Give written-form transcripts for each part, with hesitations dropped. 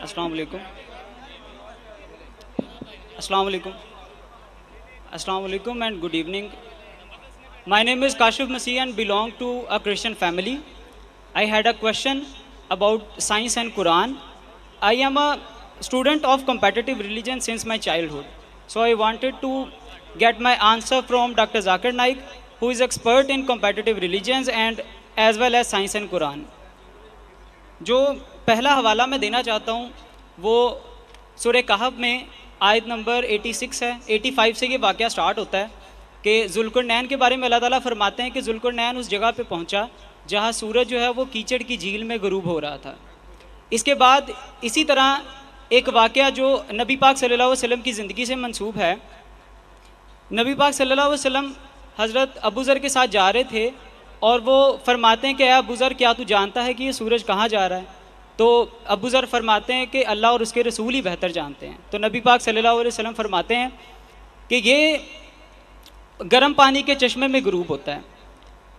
अस्सलाम वालेकुम। अस्सलाम वालेकुम। अस्सलाम वालेकुम and good evening. My name is Kashif Masih and belong to a Christian family. I had a question about science and Quran. I am a student of competitive religion since my childhood. So I wanted to get my answer from Dr. Zakir Naik, who is expert in competitive religions and as well as science and Quran. जो पहला हवाला मैं देना चाहता हूँ वो सूरह कहफ में आयत नंबर 86 है। 85 से ये वाक़या स्टार्ट होता है कि ज़ुल्क़रनैन के बारे में अल्लाह ताला फरमाते हैं कि ज़ुल्क़रनैन उस जगह पे पहुँचा जहाँ सूरज जो है वो कीचड़ की झील में ग़ुरूब हो रहा था। इसके बाद इसी तरह एक वाक़या जो नबी पाक सल्लल्लाहु अलैहि वसल्लम की ज़िंदगी से मंसूब है। नबी पाक सल्लल्लाहु अलैहि वसल्लम हज़रत अबू ज़र के साथ जा रहे थे और वो फरमाते हैं कि अबू ज़र क्या तू जानता है कि ये सूरज कहाँ जा रहा है? तो अबू ज़र फरमाते हैं कि अल्लाह और उसके रसूल ही बेहतर जानते हैं। तो नबी पाक सल्लल्लाहु अलैहि वसल्लम फरमाते हैं कि ये गर्म पानी के चश्मे में ग़ुरूब होता है।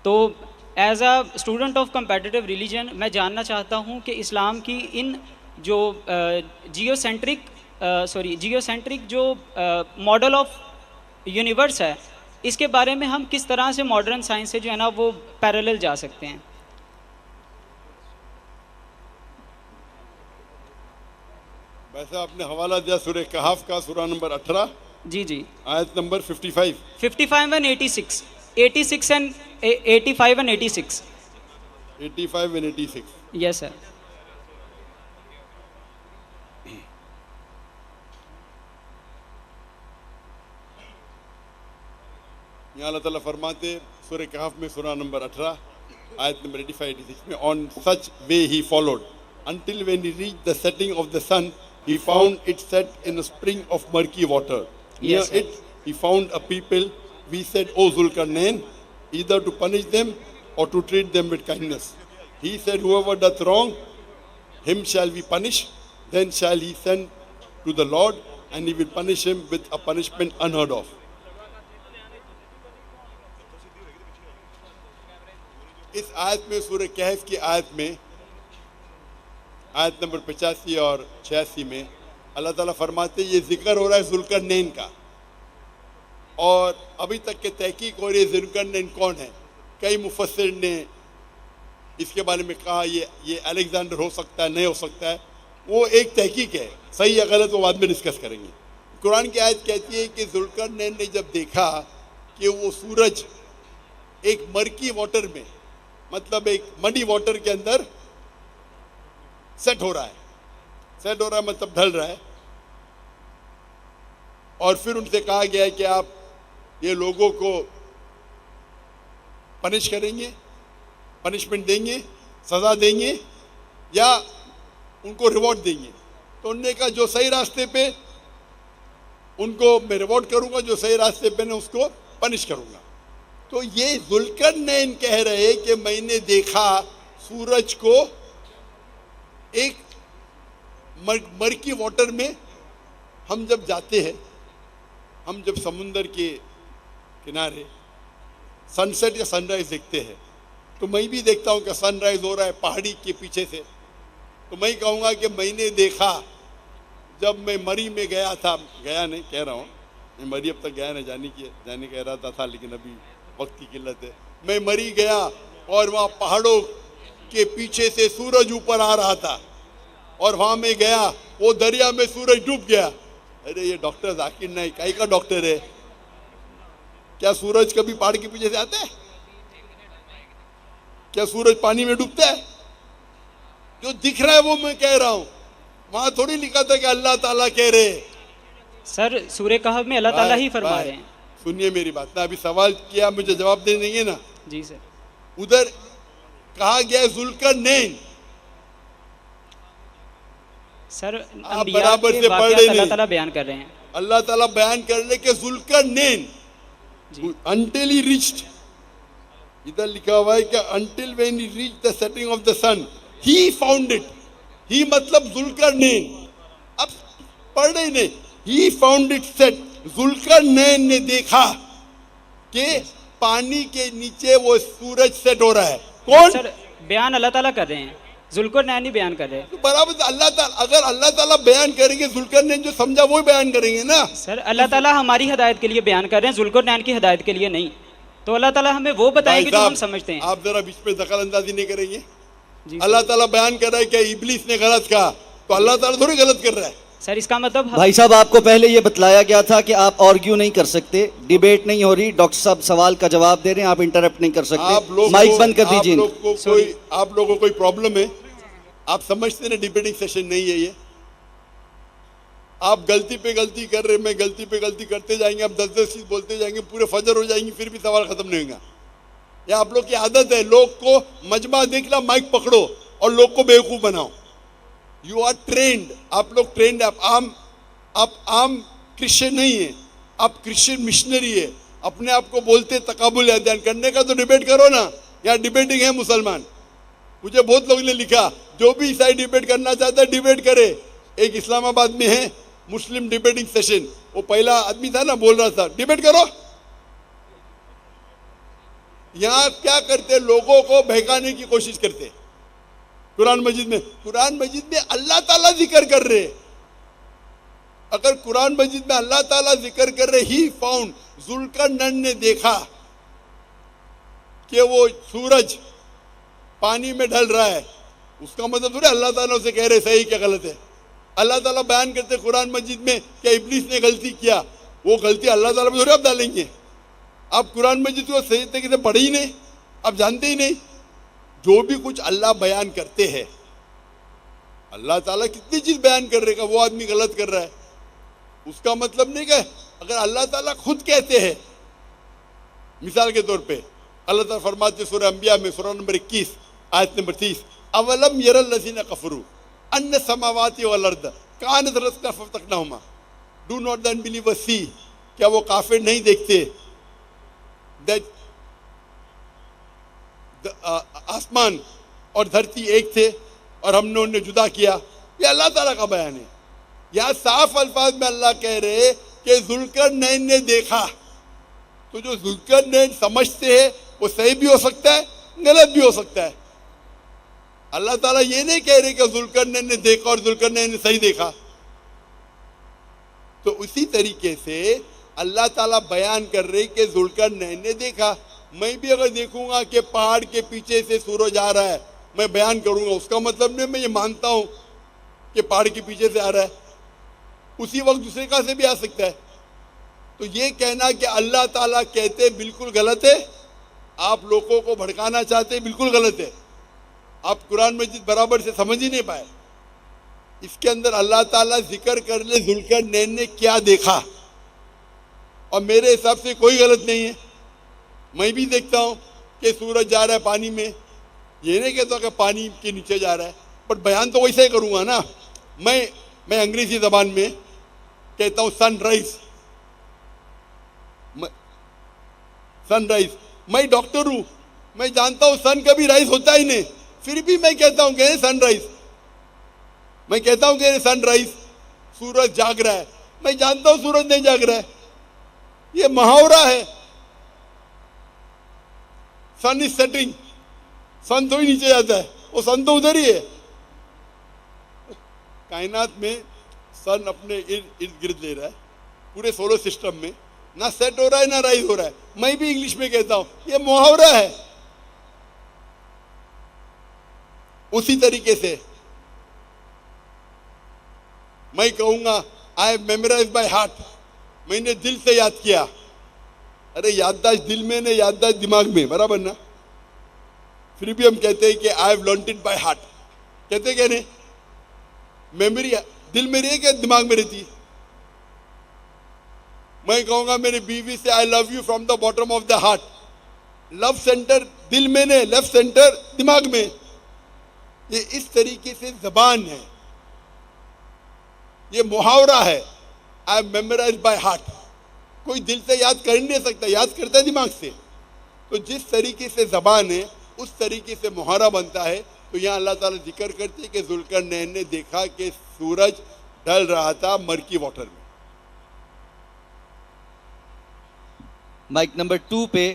तो as a student of competitive religion मैं जानना चाहता हूँ कि इस्लाम की इन जो जियोसेंट्रिक जो मॉडल ऑफ यूनिवर्स है इसके बारे में हम किस तरह से मॉडर्न साइंस से जो है ना वो पैरेलल जा सकते हैं। वैसे आपने हवाला दिया सूरह कहफ का सूरा नंबर 18 जी जी आयत number 55 and 86 and 85 and 86 85 and 86 yes sir. यहाँ अल्लाह ताला फरमाते सूरह कहफ में सूरा नंबर 18 आयत नंबर 85-86 में on such way he followed until when he reached the setting of the sun he found it set in a spring of murky water. Near Yes, sir. it he found a people. We said, O Zulkarnain, either to punish them or to treat them with kindness. He said, whoever doth wrong, him shall we punish. Then shall he send to the Lord, and he will punish him with a punishment unheard of. इस आयत में सूरह कहफ की आयत में आयत number 85 और 86 में अल्लाह ताला फरमाते ये जिक्र हो रहा है ज़ुल्करनैन का और अभी तक के तहकीक हो रही है ज़ुल्करनैन कौन है। कई मुफस्सिर ने इसके बारे में कहा ये अलेक्जेंडर हो सकता है, नहीं हो सकता है, वो एक तहकीक है, सही या गलत वो बाद में डिस्कस करेंगे। कुरान की आयत कहती है कि ज़ुल्करनैन ने जब देखा कि वो सूरज एक मर्की वाटर में मतलब एक मडी वाटर के अंदर सेट हो रहा है मतलब ढल रहा है और फिर उनसे कहा गया है कि आप ये लोगों को पनिश करेंगे, पनिशमेंट देंगे, सज़ा देंगे या उनको रिवॉर्ड देंगे। तो उन्होंने कहा जो सही रास्ते पे उनको मैं रिवॉर्ड करूंगा, जो सही रास्ते पे मैं उसको पनिश करूंगा। तो ये ज़ुल्करनैन कह रहे कि मैंने देखा सूरज को एक मर्की वाटर में। हम जब जाते हैं, हम जब समुंदर के किनारे सनसेट या सनराइज देखते हैं तो मैं भी देखता हूँ कि सनराइज हो रहा है पहाड़ी के पीछे से। तो मैं कहूँगा कि मैंने देखा जब मैं मरी में गया था, गया नहीं कह रहा हूँ, मैं मरी अब तक गया नहीं, जाने का इरादा था लेकिन अभी वक्त की किल्लत है। मैं मरी गया और वहाँ पहाड़ों के पीछे से सूरज ऊपर आ रहा था और वहाँ में गया, वो दरिया में सूरज डूब गया। अरे ये डॉक्टर जाकिर नाइक काई का डॉक्टर है क्या? सूरज कभी पहाड़ के पीछे से आता है क्या? सूरज पानी में डूबता है? जो दिख रहा है वो मैं कह रहा हूँ, वहां थोड़ी लिखा था कि अल्लाह ताला कह रहे हैं। सर सूरह कहफ में अल्लाह ताला ही फरमा रहे हैं। सुनिए मेरी बात ना, अभी सवाल किया मुझे जवाब दे देंगे ना? जी सर। उधर कहा गया ज़ुल्करनैन, सर आप बराबर से पढ़ रहे अल्लाह ताला बयान कर रहे हैं। अल्लाह ताला बयान कर रहे कि ज़ुल्करनैन until he reached, इधर लिखा हुआ है कि until when he reached the setting of the sun he found it, he मतलब ज़ुल्करनैन, अब पढ़ रहे ने, he found it set, ज़ुल्करनैन ने देखा कि पानी के नीचे वो सूरज सेट हो रहा है। कौन? सर बयान अल्लाह ताला कर रहे हैं। जुल्करनैन ही बयान कर रहे हैं। तो बराबर अल्लाह ताला, अगर अल्लाह ताला बयान करेंगे, जुल्करनैन जो समझा वो बयान करेंगे ना। सर अल्लाह ताला हमारी हिदायत के लिए बयान कर रहे हैं, जुल्करनैन की हिदायत के लिए नहीं। तो अल्लाह ताला हमें वो बताएंगे जो हम समझते हैं। आप जरा बीच में दखल अंदाजी नहीं करेंगे। जी अल्लाह ताला बयान कर रहा है कि इब्लीस ने गलत कहा, तो अल्लाह ताला थोड़ी गलत कर रहा है। सर इसका मतलब भाई साहब, आपको पहले ये बतलाया गया था कि आप आर्ग्यू नहीं कर सकते, डिबेट नहीं हो रही, डॉक्टर साहब सवाल का जवाब दे रहे हैं, आप इंटरप्ट नहीं कर आप सकते। लोग माइक बंद कर दीजिए। आप लोगों को कोई प्रॉब्लम है? आप समझते ना डिबेटिंग सेशन नहीं है ये। आप गलती पे गलती कर रहे, मैं गलती पे गलती करते जाएंगे, आप 10-10 चीज बोलते जाएंगे, पूरे फजर हो जाएंगे, फिर भी सवाल खत्म नहीं होगा। ये आप लोग की आदत है, लोग को मजमा देखना, माइक पकड़ो और लोग को बेवकूफ बनाओ। यू आर ट्रेंड, आप लोग ट्रेंड। आप आम क्रिश्चियन नहीं है, आप क्रिश्चियन मिशनरी है। अपने आप को बोलते तकाबुल अध्ययन करने का तो डिबेट करो ना। यहाँ डिबेटिंग है मुसलमान। मुझे बहुत लोगों ने लिखा, जो भी ईसाई डिबेट करना चाहता है डिबेट करे। एक इस्लामाबाद में है मुस्लिम डिबेटिंग सेशन, वो पहला आदमी था ना, बोल रहा था डिबेट करो। यहाँ क्या करते, लोगों को बहकाने की कोशिश करते। कुरान मजीद में अल्लाह ताला जिक्र कर रहे। अगर कुरान मजीद में अल्लाह ताला जिक्र कर रहे, ही फाउंड, जुल्करनैन ने देखा कि वो सूरज पानी में ढल रहा है, उसका मतलब थोड़ा अल्लाह ताला उसे कह रहे सही क्या गलत है। अल्लाह ताला बयान करते कुरान मजीद में कि इब्लीस ने गलती किया, वो गलती अल्लाह ताला पे थोड़ी आप डालेंगे। आप कुरान मजीद को सही तरीके से पढ़े ही नहीं, आप जानते ही नहीं। जो भी कुछ अल्लाह बयान करते हैं, अल्लाह ताला कितनी चीज बयान कर रहेगा, वो आदमी गलत कर रहा है, उसका मतलब नहीं कि अगर अल्लाह ताला खुद कहते हैं, मिसाल के तौर पे अल्लाह ताला फरमाते सूरह अंबिया में सूरह नंबर 21 आयत नंबर 30, अवलम यरल लज़ीना कफरू अन्न समावाति वल अर्द कानत रत्का फतकनाहुमा, डू नॉट द अनबिलीवर्स सी, क्या वो काफिर नहीं देखते दैट आसमान और धरती एक थे और हमने उन्हें जुदा किया। ये अल्लाह ताला का बयान है। यहाँ साफ अल्फाज में अल्लाह कह रहे कि जुल्करनैन ने देखा। तो जो जुल्करनैन समझते हैं वो सही भी हो सकता है, गलत भी हो सकता है। अल्लाह ताला ये नहीं कह रहे कि जुल्करनैन ने देखा और जुल्करनैन ने सही देखा। तो उसी तरीके से अल्लाह ताला बयान कर रहे कि जुल्करनैन ने देखा। मैं भी अगर देखूंगा कि पहाड़ के पीछे से सूरज आ रहा है, मैं बयान करूंगा, उसका मतलब नहीं मैं ये मानता हूं कि पहाड़ के पीछे से आ रहा है, उसी वक्त दूसरे का से भी आ सकता है। तो ये कहना कि अल्लाह ताला कहते बिल्कुल गलत है, आप लोगों को भड़काना चाहते बिल्कुल गलत है। आप कुरान मजीद बराबर से समझ ही नहीं पाए। इसके अंदर अल्लाह ताला जिक्र कर ले जुल्करनैन ने क्या देखा, और मेरे हिसाब से कोई गलत नहीं है। मैं भी देखता हूँ कि सूरज जा रहा है पानी में, ये नहीं कहता कि पानी के नीचे जा रहा है, पर बयान तो वैसे ही करूँगा ना। मैं अंग्रेजी ज़बान में कहता हूँ सनराइज, सनराइज। मैं डॉक्टर हूँ, मैं जानता हूँ सन कभी राइज होता ही नहीं, फिर भी मैं कहता हूँ कि सनराइज। मैं कहता हूँ कि सनराइज, सूरज जाग रहा है, मैं जानता हूँ सूरज नहीं जाग रहा है, ये मुहावरा है। सन इज सेटिंग, सन तो ही नीचे जाता है, वो सन तो उधर ही है। कायनात में सन अपने इर्द गिर्द ले रहा है, पूरे सोलर सिस्टम में ना सेट हो रहा है ना राइज हो रहा है। मैं भी इंग्लिश में कहता हूं ये मुहावरा है। उसी तरीके से मैं कहूंगा I have memorised by heart, मैंने दिल से याद किया। अरे याददाश्त दिल में ने याददाश्त दिमाग में, बराबर ना। फिर भी हम कहते हैं कि I have learned it by heart, कहते क्या नहीं। मेमोरी दिल में रही क्या दिमाग में रहती। मैं कहूंगा मेरी बीवी से I love you from the bottom of the heart, love centre दिल में ने, लेफ्ट सेंटर दिमाग में। ये इस तरीके से जबान है, ये मुहावरा है। I have memorised by heart, कोई दिल से याद कर नहीं सकता, याद करता है दिमाग से। तो जिस तरीके से जबान है उस तरीके से मुहावरा बनता है। तो यहाँ अल्लाह ताला जिक्र करते हैं कि जुल्करनैन ने देखा कि सूरज ढल रहा था मर्की वाटर में। माइक नंबर 2 पे